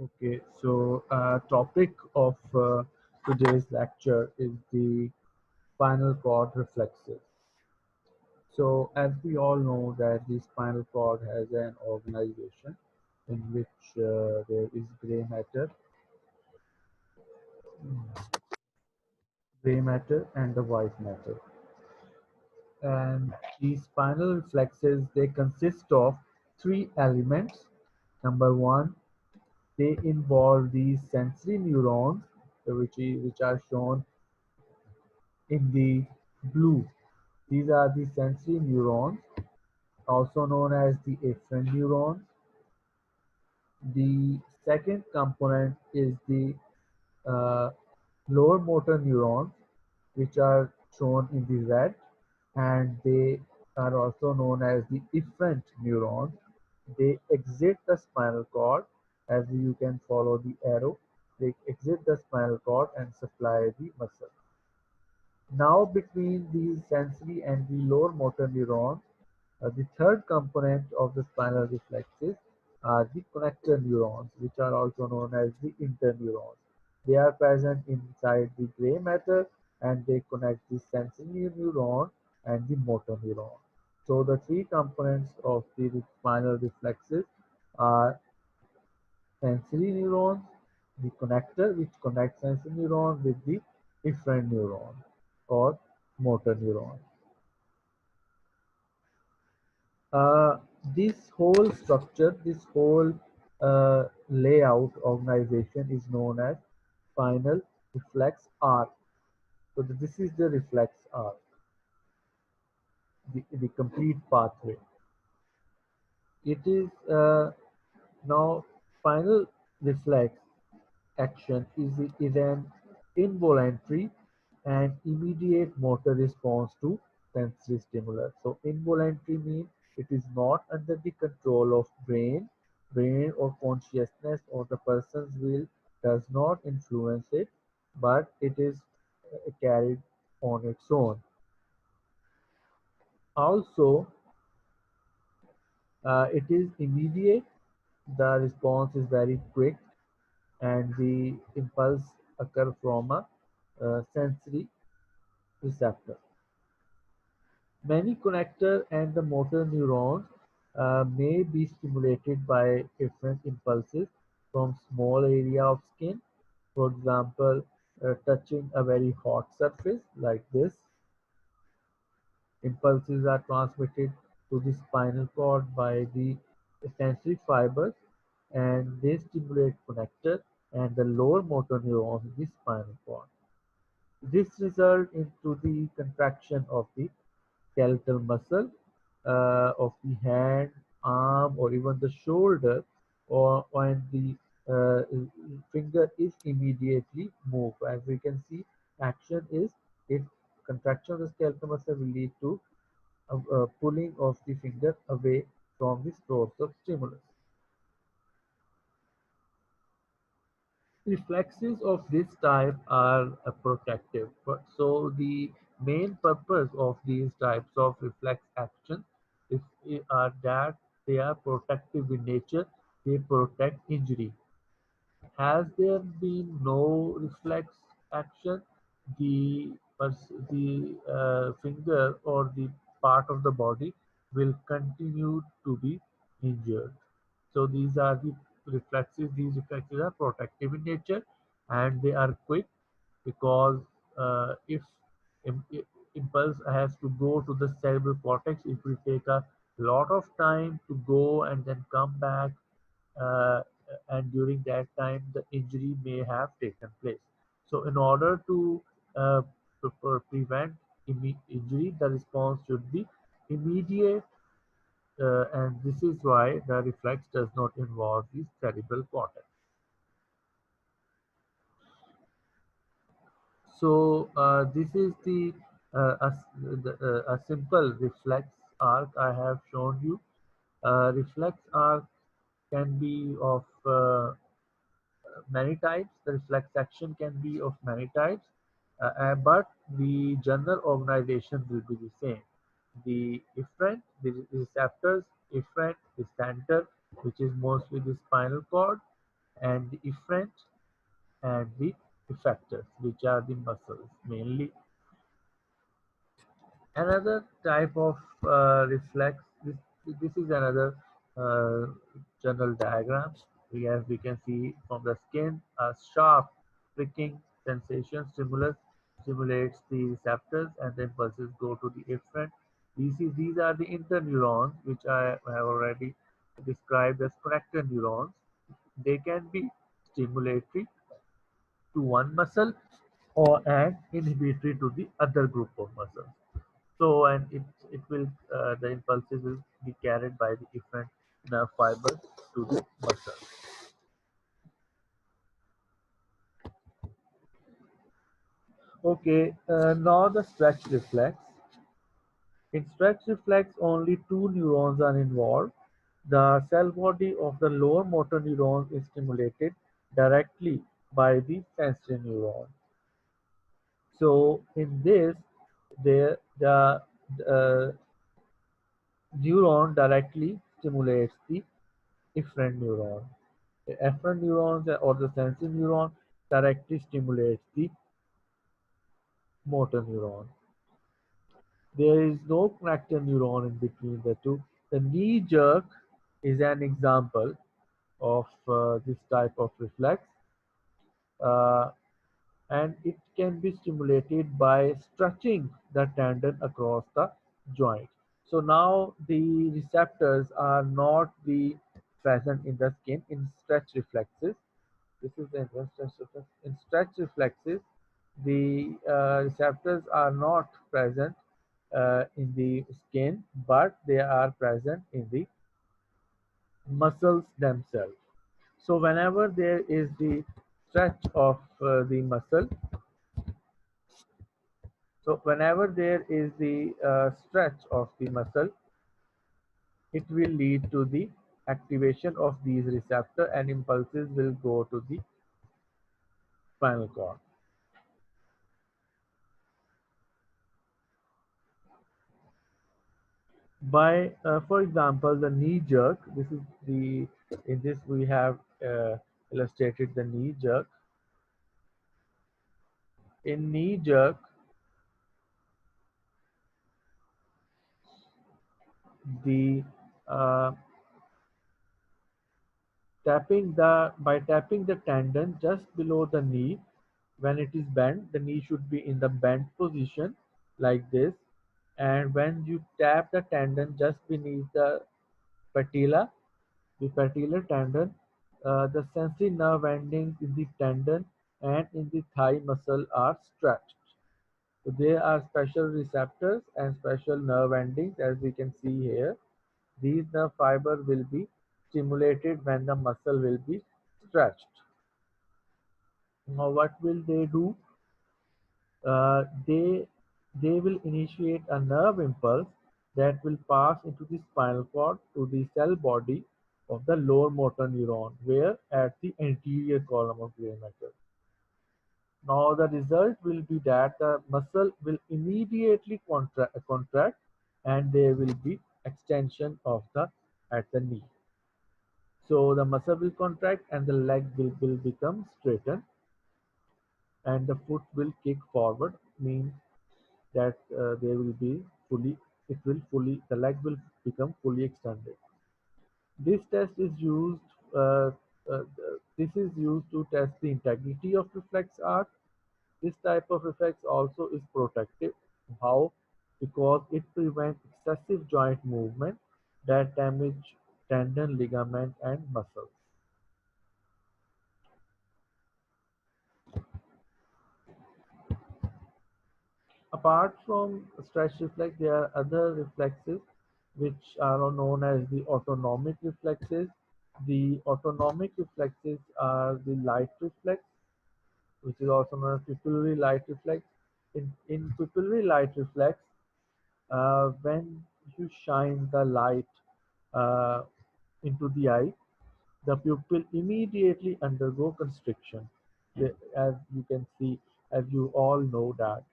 Okay, so topic of today's lecture is the spinal cord reflexes. So as we all know that the spinal cord has an organization in which there is gray matter and the white matter. And the spinal reflexes, they consist of three elements. Number one, they involve the sensory neurons, which are shown in the blue. These are the sensory neurons, also known as the afferent neurons. The second component is the uh, lower motor neurons, which are shown in the red, and they are also known as the efferent neurons. They exit the spinal cord, as you can follow the arrow. They exit the spinal cord and supply the muscle. Now, between the sensory and the lower motor neurons, the third component of the spinal reflexes are the connector neurons, which are also known as the interneurons. They are present inside the gray matter and they connect the sensory neuron and the motor neuron. So the three components of the spinal reflexes are sensory neurons, the connector which connects sensory neuron with the efferent neuron or motor neuron. Uh, this whole structure, this whole layout organization is known as spinal reflex arc. So this is the reflex arc, the complete pathway. It is now spinal reflex action is an involuntary and immediate motor response to sensory stimulus. So involuntary means it is not under the control of brain or consciousness or the person's will does not influence it, but it is carried on its own. Also, it is immediate. The response is very quick, and the impulse occur from a sensory receptor. Many connector and the motor neurons may be stimulated by different impulses from small area of skin. For example, touching a very hot surface like this. Impulses are transmitted to the spinal cord by the sensory fibers and they stimulate connector and the lower motor neurons in the spinal cord. This results into the contraction of the skeletal muscle of the hand, arm, or even the shoulder, or when the finger is immediately moved. As we can see, action is if contraction of the skeletal muscle will lead to pulling of the finger away from the source of stimulus. Reflexes of this type are protective. So the main purpose of these types of reflex action are that they are protective in nature. They protect injury. Has there been no reflex action, the finger or the part of the body will continue to be injured. So these are the reflexes. These reflexes are protective in nature and they are quick because if impulse has to go to the cerebral cortex, it will take a lot of time to go and then come back, uh, and during that time the injury may have taken place. So in order to prevent injury, the response should be immediate, and this is why the reflex does not involve the cerebral cortex. So this is a simple reflex arc I have shown you. Reflex arc can be of many types. The reflex action can be of many types, but the general organization will be the same. The efferent, the receptors, efferent, the center, which is mostly the spinal cord, and the efferent and the effectors, which are the muscles mainly. Another type of reflex, this is another uh, general diagram. We can see from the skin a sharp pricking sensation stimulates the receptors and the impulses go to the efferent. These are the interneurons which I have already described as connector neurons. They can be stimulatory to one muscle or and inhibitory to the other group of muscles. So, and it will the impulses will be carried by the different nerve fibers to the muscle. Okay, now the stretch reflex. In stretch reflex, only two neurons are involved. The cell body of the lower motor neuron is stimulated directly by the sensory neuron. So, in this, the uh, neuron directly stimulates the efferent neuron. The efferent neurons or the sensory neuron directly stimulates the motor neuron. There is no connector neuron in between the two. The knee jerk is an example of this type of reflex, uh, and it can be stimulated by stretching the tendon across the joint. So now the receptors are not the present in the skin in stretch reflexes. This is the stretch reflex. In stretch reflexes, the receptors are not present in the skin, but they are present in the muscles themselves. So whenever there is the stretch of the muscle, so whenever there is the stretch of the muscle, it will lead to the activation of these receptor and impulses will go to the spinal cord. By for example, the knee jerk, this is the in this we have illustrated the knee jerk. In knee jerk, the uh, tapping the by tapping the tendon just below the knee, when it is bent, the knee should be in the bent position like this, and when you tap the tendon just beneath the patella, the patellar tendon, the sensory nerve endings in the tendon and in the thigh muscle are stretched. So there are special receptors and special nerve endings as we can see here. These nerve fibers will be stimulated when the muscle will be stretched. Now what will they do? Uh, they they will initiate a nerve impulse that will pass into the spinal cord to the cell body of the lower motor neuron, where at the anterior column of gray matter. Now the result will be that the muscle will immediately contract and there will be extension of the at the knee. So the muscle will contract and the leg will become straightened and the foot will kick forward, means that there will be fully it will fully the leg will become fully extended. This test is used uh, uh, this is used to test the integrity of reflex arc. This type of reflex also is protective. How? Because it prevents excessive joint movement that damage tendon, ligament, and muscles. Apart from stretch reflex, there are other reflexes which are known as the autonomic reflexes. The autonomic reflexes are the light reflex, which is also known as pupillary light reflex. In pupillary light reflex, when you shine the light uh, into the eye, the pupil immediately undergo constriction. As you can see, as you all know that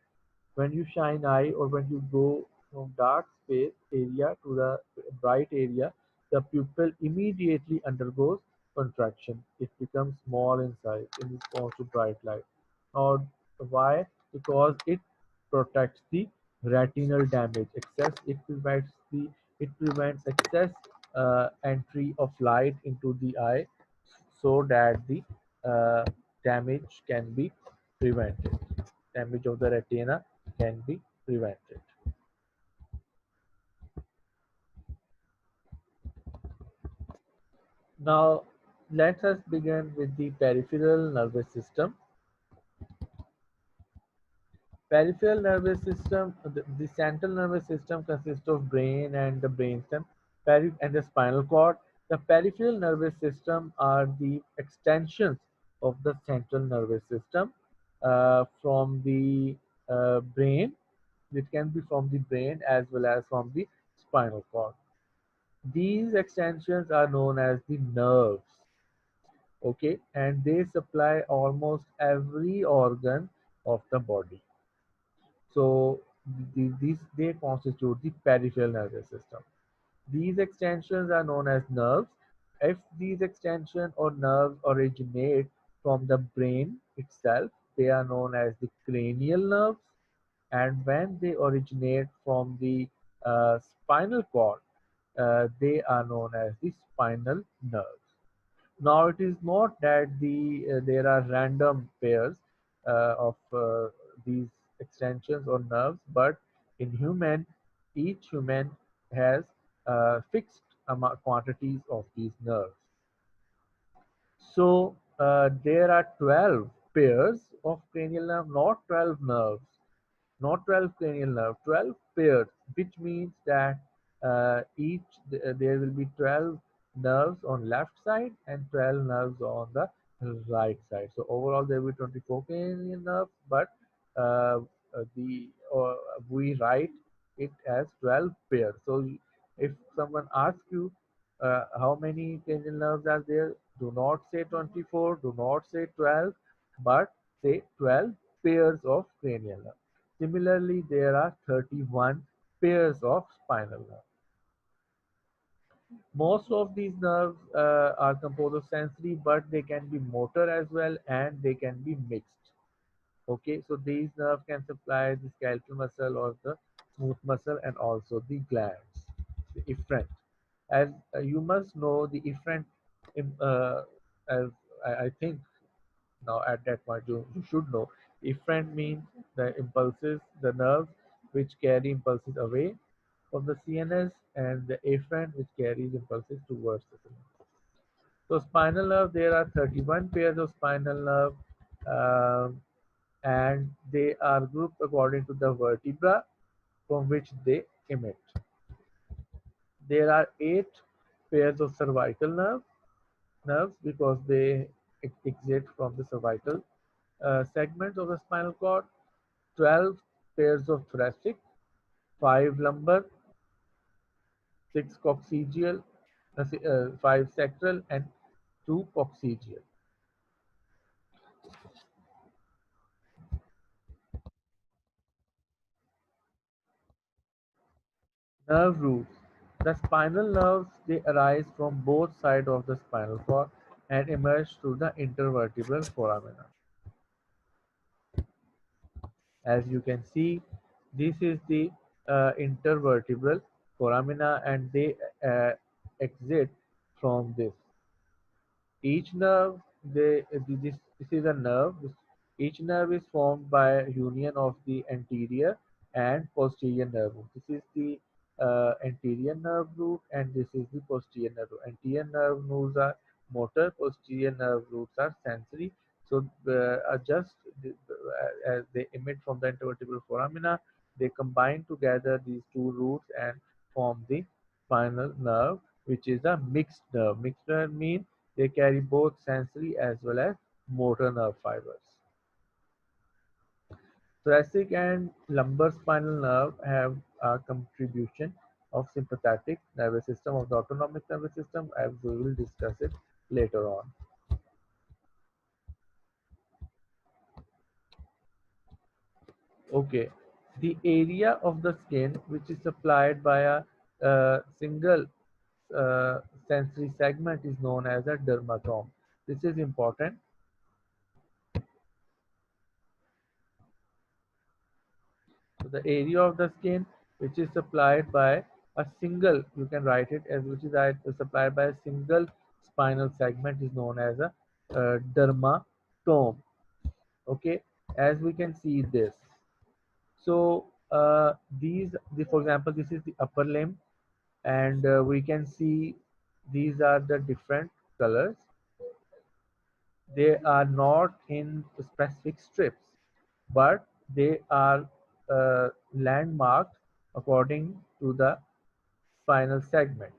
when you shine eye or when you go from dark space area to the bright area, the pupil immediately undergoes contraction. It becomes small in size in response to bright light. Now, why? Because it protects the retinal damage. It prevents excess entry of light into the eye, so that the uh, damage can be prevented. Damage of the retina can be prevented. Now, let us begin with the peripheral nervous system. Peripheral nervous system, the central nervous system consists of brain and the brainstem, and the spinal cord. The peripheral nervous system are the extensions of the central nervous system from the brain. It can be from the brain as well as from the spinal cord. These extensions are known as the nerves, okay, and they supply almost every organ of the body. So these they constitute the peripheral nervous system. These extensions are known as nerves. If these extensions or nerves originate from the brain itself, they are known as the cranial nerves. And when they originate from the spinal cord, they are known as the spinal nerves. Now it is not that there are random pairs of these extensions or nerves, but in each human has fixed quantities of these nerves. So there are 12 pairs of cranial nerve, not 12 nerves, not 12 cranial nerve, 12 pairs, which means that there will be 12 nerves on left side and 12 nerves on the right side. So overall there will be 24 cranial nerves, but uh, the we write it as 12 pairs. So if someone asks you how many cranial nerves are there, do not say 24, do not say 12, but say 12 pairs of cranial nerve. Similarly, there are 31 pairs of spinal nerve. Most of these nerves are composed of sensory, but they can be motor as well, and they can be mixed. Okay, so these nerves can supply the skeletal muscle or the smooth muscle and also the glands, the efferent. As you must know, the efferent, as I think now at that point you should know, efferent means the impulses, the nerves which carry impulses away from the CNS, and the afferent which carries impulses towards the CNS. So spinal nerve, there are 31 pairs of spinal nerve, um, and they are grouped according to the vertebra from which they emit. There are 8 pairs of cervical nerves because they exit from the cervical segments of the spinal cord, 12 pairs of thoracic, 5 lumbar, 6 coccygeal, 5 sacral, and 2 coccygeal. Nerve roots. The spinal nerves, they arise from both sides of the spinal cord and emerge through the intervertebral foramina. As you can see, this is the intervertebral foramina, and they uh, exit from this. Each nerve, this is a nerve. Each nerve is formed by union of the anterior and posterior nerve root. This is the anterior nerve root, and this is the posterior nerve root. Anterior nerve roots are motor, posterior nerve roots are sensory. So just as they emit from the intervertebral foramina, they combine together these two roots and form the spinal nerve, which is a mixed nerve. Mixed nerve means they carry both sensory as well as motor nerve fibers. Thoracic and lumbar spinal nerve have a contribution of sympathetic nervous system of the autonomic nervous system, as we will discuss it later on. Okay, the area of the skin which is supplied by a single uh, sensory segment is known as a dermatome. This is important. So the area of the skin which is supplied by a single, you can write it as which is supplied by a single spinal segment is known as a dermatome. Okay, as we can see this. So for example, this is the upper limb, and we can see these are the different colors. They are not in specific strips, but they are landmarked according to the spinal segment.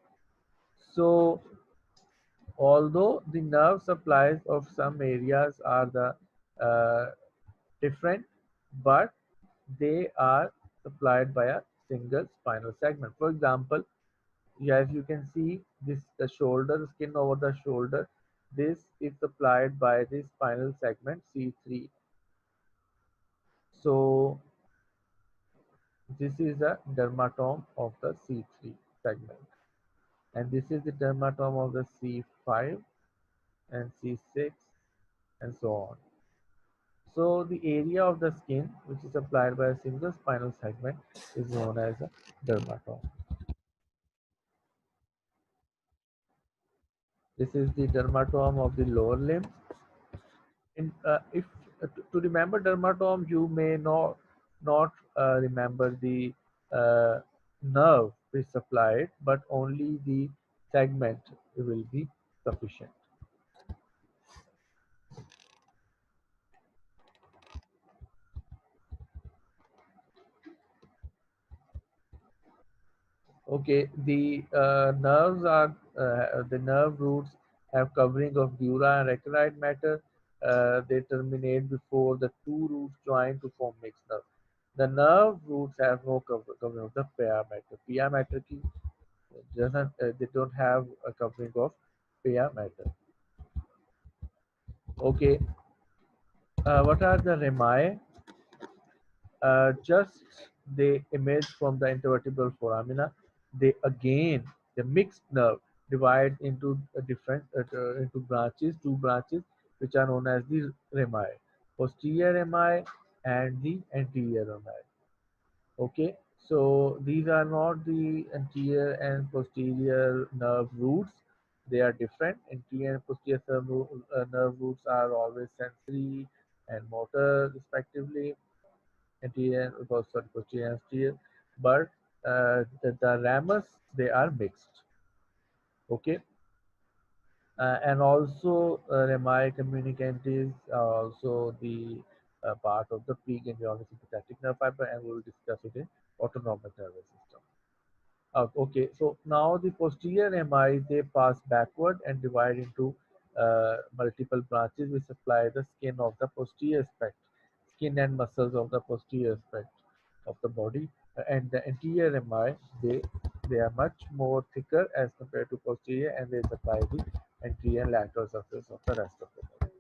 So, although the nerve supplies of some areas are the uh, different, but they are supplied by a single spinal segment. For example, as you can see, this the shoulder, the skin over the shoulder, this is supplied by the spinal segment C3. So this is a dermatome of the C3 segment, and this is the dermatome of the C5 and C6 and so on. So the area of the skin which is supplied by a single spinal segment is known as a dermatome. This is the dermatome of the lower limb. If to remember dermatome, you may not remember the uh, nerve which supplied, but only the segment will be sufficient. Okay, the nerves are the nerve roots have covering of dura and arachnoid matter. They terminate before the two roots join to form mixed nerve. The nerve roots have no covering of the pia matter. Pia matter ki doesn't they don't have a covering of pia matter. Okay, what are the rami? Just they emerge from the intervertebral foramina. They again the mixed nerve divide into different into branches, two branches which are known as the rami, posterior rami and the anterior rami. Okay, so these are not the anterior and posterior nerve roots. They are different. Anterior and posterior nerve roots are always sensory and motor respectively. Anterior, sorry, posterior and anterior. But the ramus, they are mixed. Okay, and also rami communicantes are also the part of the preganglionic sympathetic nerve fiber, and we will discuss it in autonomic nervous system. Okay, so now the posterior MI, they pass backward and divide into multiple branches which supply the skin of the posterior aspect, skin and muscles of the posterior aspect of the body. And the anterior MI, they are much more thicker as compared to posterior, and they supply the anterior and lateral surface of the rest of the body.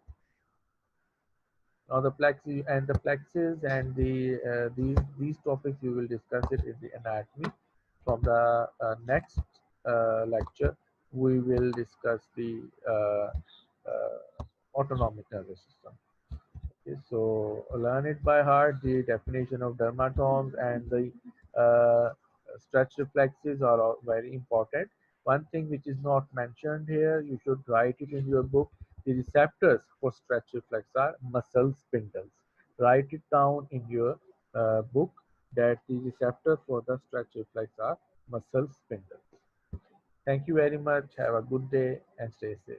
Now the plexus and these topics we will discuss it in the anatomy. From the next lecture, we will discuss the autonomic nervous system. Okay, so learn it by heart. The definition of dermatomes and the uh, stretch reflexes are all very important. One thing which is not mentioned here, you should write it in your book. The receptors for stretch reflex are muscle spindles. Write it down in your book that the receptors for the stretch reflex are muscle spindles. Thank you very much. Have a good day and stay safe.